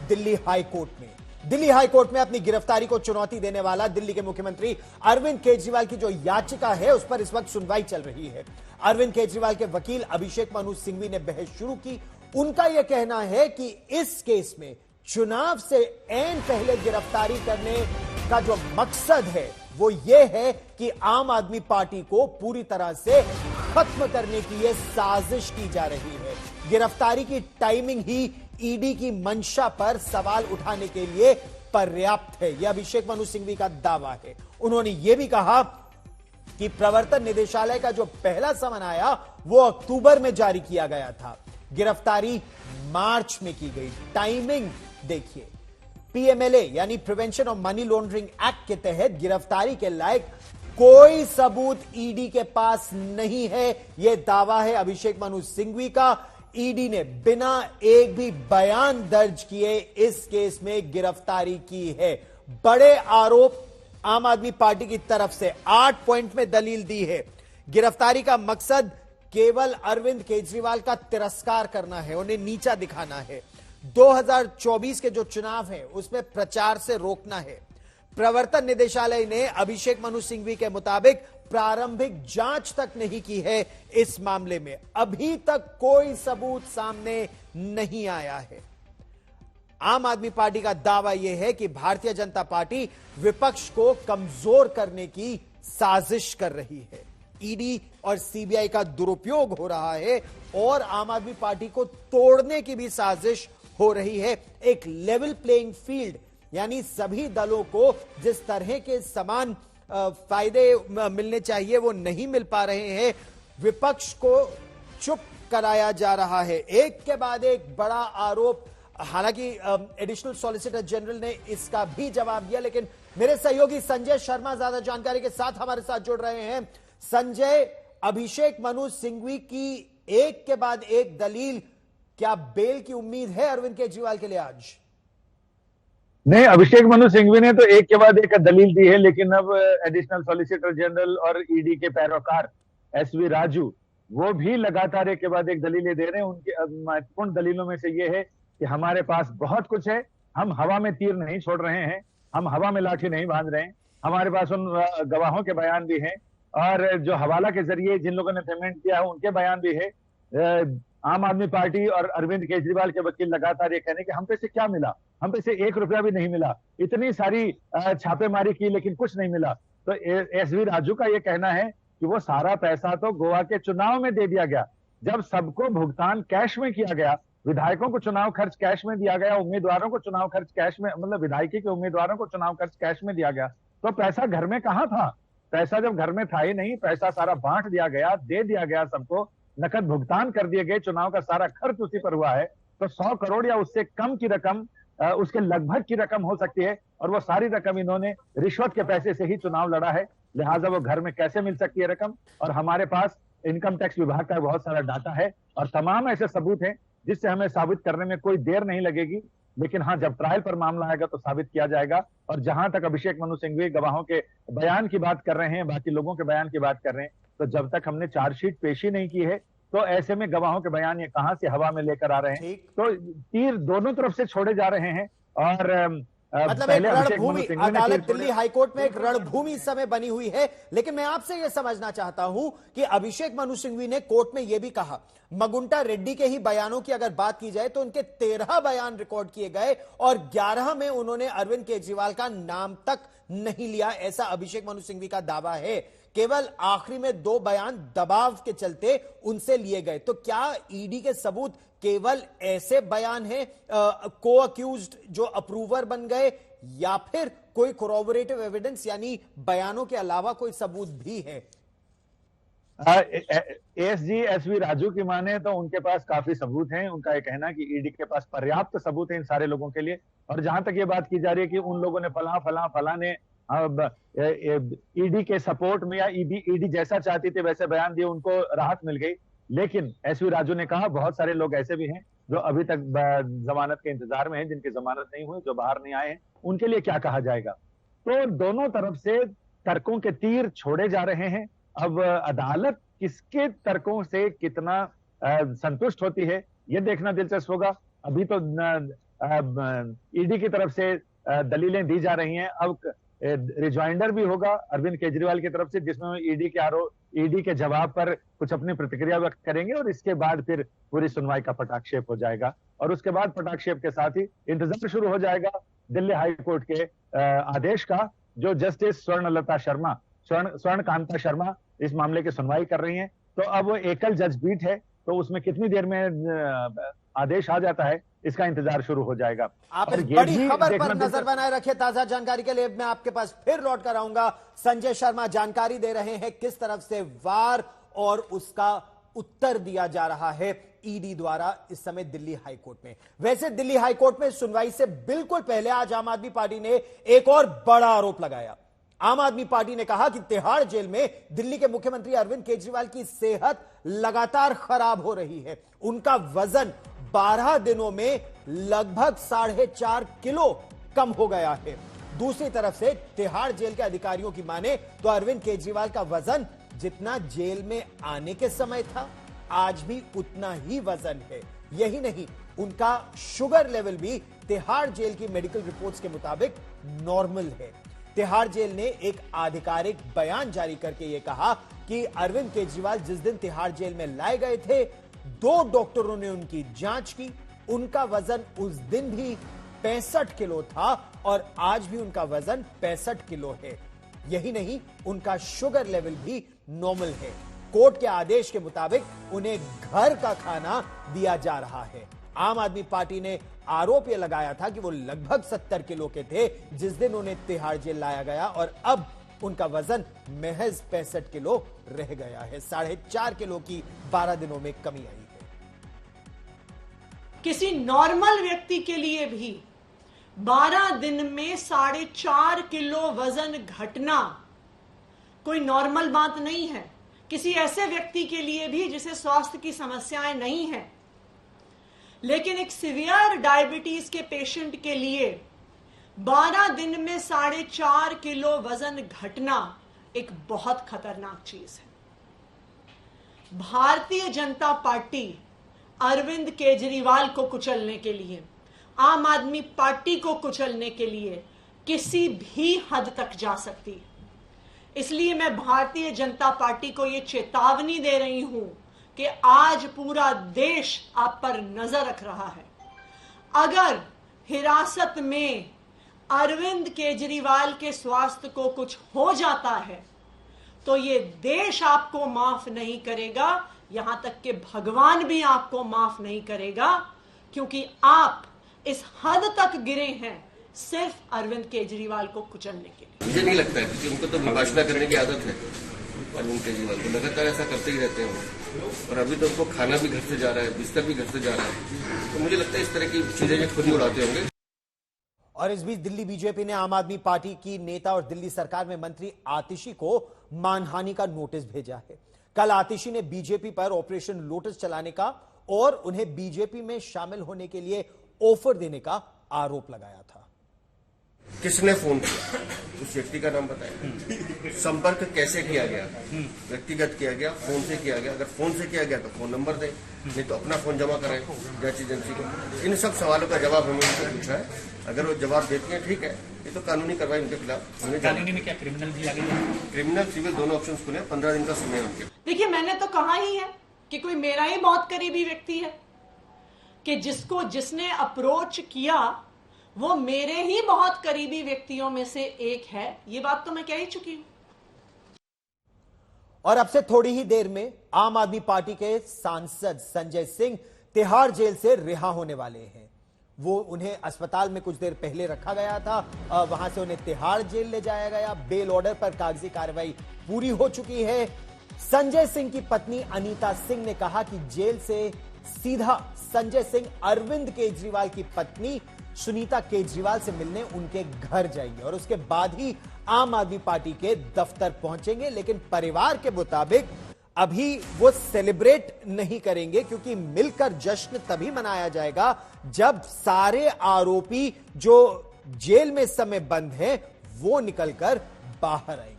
Delhi high court में। Delhi high court में अपनी गिरफ्तारी को चुनौती देने वाला दिल्ली के मुख्यमंत्री अरविंद केजरीवाल की जो याचिका है उस पर इस वक्त सुनवाई चल रही है। अरविंद केजरीवाल के वकील अभिषेक मनु सिंघवी ने बहस शुरू की। उनका यह कहना है कि इस केस में चुनाव से ऐन पहले गिरफ्तारी करने का जो मकसद है वो ये है कि आम आदमी पार्टी को पूरी तरह से खत्म करने की यह साजिश की जा रही है। गिरफ्तारी की टाइमिंग ही ईडी की मंशा पर सवाल उठाने के लिए पर्याप्त है, यह अभिषेक मनु सिंघवी का दावा है। उन्होंने यह भी कहा कि प्रवर्तन निदेशालय का जो पहला समन आया वो अक्टूबर में जारी किया गया था, गिरफ्तारी मार्च में की गई। टाइमिंग देखिए, पीएमएलए यानी prevention of money laundering act के तहत गिरफ्तारी के लायक कोई सबूत ईडी के पास नहीं है, यह दावा है अभिषेक मनु सिंघवी का। ईडी ने बिना एक भी बयान दर्ज किए इस केस में गिरफ्तारी की है। बड़े आरोप आम आदमी पार्टी की तरफ से 8 पॉइंट में दलील दी है। गिरफ्तारी का मकसद केवल अरविंद केजरीवाल का तिरस्कार करना है, उन्हें नीचा दिखाना है। 2024 के जो चुनाव है उसमें प्रचार से रोकना है। प्रवर्तन निदेशालय ने अभिषेक मनु सिंघवी के मुताबिक प्रारंभिक जांच तक नहीं की है इस मामले में, अभी तक कोई सबूत सामने नहीं आया है। आम आदमी पार्टी का दावा यह है कि भारतीय जनता पार्टी विपक्ष को कमजोर करने की साजिश कर रही है। ईडी और सीबीआई का दुरुपयोग हो रहा है और आम आदमी पार्टी को तोड़ने की भी साजिश हो रही है। एक लेवल प्लेइंग फील्ड यानी सभी दलों को जिस तरह के समान फायदे मिलने चाहिए वो नहीं मिल पा रहे हैं। विपक्ष को चुप कराया जा रहा है, एक के बाद एक बड़ा आरोप। हालांकि एडिशनल सॉलिसिटर जनरल ने इसका भी जवाब दिया, लेकिन मेरे सहयोगी संजय शर्मा ज्यादा जानकारी के साथ हमारे साथ जुड़ रहे हैं। संजय, अभिषेक मनु सिंघवी की एक के बाद एक दलील, क्या बेल की उम्मीद है अरविंद केजरीवाल के लिए आज? नहीं, अभिषेक मनु सिंघवी ने तो एक के बाद एक दलील दी है, लेकिन अब एडिशनल सॉलिसिटर जनरल और ईडी के पैरोकार एसवी राजू वो भी लगातार एक के बाद एक दलीलें दे रहे हैं। उनकी महत्वपूर्ण दलीलों में से ये है कि हमारे पास बहुत कुछ है, हम हवा में तीर नहीं छोड़ रहे हैं, हम हवा में लाठी नहीं बांध रहे हैं। हमारे पास उन गवाहों के बयान भी हैं और जो हवाला के जरिए जिन लोगों ने पेमेंट किया है उनके बयान भी है। आम आदमी पार्टी और अरविंद केजरीवाल के वकील लगातार ये कहने कि हम पे से क्या मिला, हम पे से 1 रुपया भी नहीं मिला, इतनी सारी छापेमारी की लेकिन कुछ नहीं मिला। तो एसवी राजू का ये कहना है कि वो सारा पैसा तो गोवा के चुनाव में दे दिया गया, जब सबको भुगतान कैश में किया गया, विधायकों को चुनाव खर्च कैश में दिया गया, उम्मीदवारों को चुनाव खर्च कैश में, मतलब विधायकी के उम्मीदवारों को चुनाव खर्च कैश में दिया गया, तो पैसा घर में कहां था? पैसा जब घर में था ही नहीं, पैसा सारा बांट दिया गया, दे दिया गया, सबको नकद भुगतान कर दिए गए, चुनाव का सारा खर्च उसी पर हुआ है। तो 100 करोड़ या उससे कम की रकम, उसके लगभग की रकम हो सकती है, और वो सारी रकम इन्होंने रिश्वत के पैसे से ही चुनाव लड़ा है। लिहाजा वो घर में कैसे मिल सकती है रकम? और हमारे पास इनकम टैक्स विभाग का बहुत सारा डाटा है और तमाम ऐसे सबूत हैं जिससे हमें साबित करने में कोई देर नहीं लगेगी। लेकिन हाँ, जब ट्रायल पर मामला आएगा तो साबित किया जाएगा। और जहां तक अभिषेक मनु सिंघवी गवाहों के बयान की बात कर रहे हैं, बाकी लोगों के बयान की बात कर रहे हैं, तो जब तक हमने चार्जशीट पेश ही नहीं की है तो ऐसे में गवाहों के बयान ये कहां से हवा में लेकर आ रहे हैं? तो तीर दोनों तरफ से छोड़े जा रहे हैं। और मतलब एक रणभूमि, अदालत दिल्ली हाईकोर्ट में एक रणभूमि इस समय बनी हुई है। लेकिन मैं आपसे यह समझना चाहता हूं कि अभिषेक मनु सिंघवी ने कोर्ट में यह भी कहा, मगुंटा रेड्डी के ही बयानों की अगर बात की जाए तो उनके 13 बयान रिकॉर्ड किए गए और 11 में उन्होंने अरविंद केजरीवाल का नाम तक नहीं लिया, ऐसा अभिषेक मनु सिंघवी का दावा है। केवल आखिरी में 2 बयान दबाव के चलते उनसे लिए गए। तो क्या ईडी के सबूत केवल ऐसे बयान हैं, को अक्यूज्ड जो अप्रूवर बन गए, या फिर कोई कोरोबोरेटिव एविडेंस यानी बयानों के अलावा कोई सबूत भी है? एसजी एसवी राजू की माने तो उनके पास काफी सबूत हैं। उनका यह कहना है कि ईडी के पास पर्याप्त सबूत हैं इन सारे लोगों के लिए। और जहां तक ये बात की जा रही है कि उन लोगों ने फला ने ईडी के सपोर्ट में या ईडी जैसा चाहती थी वैसे बयान दिए, उनको राहत मिल गई। लेकिन एसवी राजू ने कहा बहुत सारे लोग ऐसे भी हैं जो अभी तक जमानत के इंतजार में हैं, जिनकी जमानत नहीं हुई, जो बाहर नहीं आए हैं, उनके लिए क्या कहा जाएगा? तो दोनों तरफ से तर्कों के तीर छोड़े जा रहे हैं। अब अदालत किसके तर्कों से कितना संतुष्ट होती है, यह देखना दिलचस्प होगा। अभी तो ईडी की तरफ से दलीलें दी जा रही हैं। अब रिजॉइंडर भी होगा अरविंद केजरीवाल की तरफ से, जिसमें ईडी के जवाब पर कुछ अपनी प्रतिक्रिया व्यक्त करेंगे और इसके बाद फिर पूरी सुनवाई का पटाक्षेप हो जाएगा। और उसके बाद पटाक्षेप के साथ ही इंतजार शुरू हो जाएगा दिल्ली हाई कोर्ट के आदेश का, जो जस्टिस स्वर्णकांता शर्मा इस मामले की सुनवाई कर रही हैं। तो अब वो एकल जज पीठ है, तो उसमें कितनी देर में आदेश आ जाता है, इसका इंतजार शुरू हो जाएगा। आप इस बड़ी खबर पर नजर बनाए रखिए। ताजा जानकारी के लिए मैं आपके पास फिर लौट कर आऊंगा। संजय शर्मा जानकारी दे रहे हैं किस तरफ से वार और उसका उत्तर दिया जा रहा है ईडी द्वारा इस समय दिल्ली हाईकोर्ट में। वैसे दिल्ली हाईकोर्ट में सुनवाई से बिल्कुल पहले आज आम आदमी पार्टी ने एक और बड़ा आरोप लगाया। आम आदमी पार्टी ने कहा कि तिहाड़ जेल में दिल्ली के मुख्यमंत्री अरविंद केजरीवाल की सेहत लगातार खराब हो रही है। उनका वजन 12 दिनों में लगभग 4.5 किलो कम हो गया है। दूसरी तरफ से तिहाड़ जेल के अधिकारियों की माने तो अरविंद केजरीवाल का वजन जितना जेल में आने के समय था, आज भी उतना ही वजन है। यही नहीं, उनका शुगर लेवल भी तिहाड़ जेल की मेडिकल रिपोर्ट्स के मुताबिक नॉर्मल है। तिहाड़ जेल ने एक आधिकारिक बयान जारी करके यह कहा कि अरविंद केजरीवाल जिस दिन तिहाड़ जेल में लाए गए थे, 2 डॉक्टरों ने उनकी जांच की। उनका वजन उस दिन भी 65 किलो था और आज भी उनका वजन 65 किलो है। यही नहीं, उनका शुगर लेवल भी नॉर्मल है। कोर्ट के आदेश के मुताबिक उन्हें घर का खाना दिया जा रहा है। आम आदमी पार्टी ने आरोप यह लगाया था कि वो लगभग 70 किलो के थे जिस दिन उन्हें तिहाड़ जेल लाया गया और अब उनका वजन महज 65 किलो रह गया है। 4.5 किलो की 12 दिनों में कमी आई है। किसी नॉर्मल व्यक्ति के लिए भी 12 दिन में 4.5 किलो वजन घटना कोई नॉर्मल बात नहीं है। किसी ऐसे व्यक्ति के लिए भी जिसे स्वास्थ्य की समस्याएं नहीं है, लेकिन एक सीवियर डायबिटीज के पेशेंट के लिए 12 दिन में 4.5 किलो वजन घटना एक बहुत खतरनाक चीज है। भारतीय जनता पार्टी अरविंद केजरीवाल को कुचलने के लिए, आम आदमी पार्टी को कुचलने के लिए किसी भी हद तक जा सकती है। इसलिए मैं भारतीय जनता पार्टी को यह चेतावनी दे रही हूं कि आज पूरा देश आप पर नजर रख रहा है। अगर हिरासत में अरविंद केजरीवाल के स्वास्थ्य को कुछ हो जाता है तो ये देश आपको माफ नहीं करेगा, यहां तक कि भगवान भी आपको माफ नहीं करेगा, क्योंकि आप इस हद तक गिरे हैं सिर्फ अरविंद केजरीवाल को कुचलने के लिए। मुझे नहीं लगता है, क्योंकि उनको तो विभाषणा करने की आदत है। अरविंद केजरीवाल को लगातार ऐसा करते ही रहते हैं और अभी तो उनको खाना भी घर से जा रहा है, बिस्तर भी घर से जा रहा है। तो मुझे लगता है इस तरह की चीजें खुद ही उड़ाते होंगे। और इस बीच दिल्ली बीजेपी ने आम आदमी पार्टी की नेता और दिल्ली सरकार में मंत्री आतिशी को मानहानि का नोटिस भेजा है। कल आतिशी ने बीजेपी पर ऑपरेशन लोटस चलाने का और उन्हें बीजेपी में शामिल होने के लिए ऑफर देने का आरोप लगाया था। किसने फोन किया, उस व्यक्ति का नाम बताया। संपर्क कैसे किया गया, व्यक्तिगत किया गया, फोन से किया गया। अगर फोन से किया गया तो फोन नंबर दे, नहीं तो अपना फोन जमा कराएं जांच एजेंसी को। इन सब सवालों का जवाब हमें उनसे पूछा है। अगर वो जवाब देती है ठीक है, ये तो कानूनी कार्रवाई उनके खिलाफ होने। कानूनी में क्या क्रिमिनल भी आगे है? क्रिमिनल सिविल दोनों ऑप्शन खुले, 15 दिन का समय उनके। देखिए, मैंने तो कहा ही है कि कोई मेरा ही बहुत करीबी व्यक्ति है कि जिसने अप्रोच किया वो मेरे ही बहुत करीबी व्यक्तियों में से एक है। ये बात तो मैं कह ही चुकी हूं। और अब से थोड़ी ही देर में आम आदमी पार्टी के सांसद संजय सिंह तिहाड़ जेल से रिहा होने वाले हैं। वो उन्हें अस्पताल में कुछ देर पहले रखा गया था, वहां से उन्हें तिहाड़ जेल ले जाया गया। बेल ऑर्डर पर कागजी कार्रवाई पूरी हो चुकी है। संजय सिंह की पत्नी अनीता सिंह ने कहा कि जेल से सीधा संजय सिंह अरविंद केजरीवाल की पत्नी सुनीता केजरीवाल से मिलने उनके घर जाएंगे और उसके बाद ही आम आदमी पार्टी के दफ्तर पहुंचेंगे। लेकिन परिवार के मुताबिक अभी वो सेलिब्रेट नहीं करेंगे, क्योंकि मिलकर जश्न तभी मनाया जाएगा जब सारे आरोपी जो जेल में इस समय बंद हैं वो निकलकर बाहर आएंगे।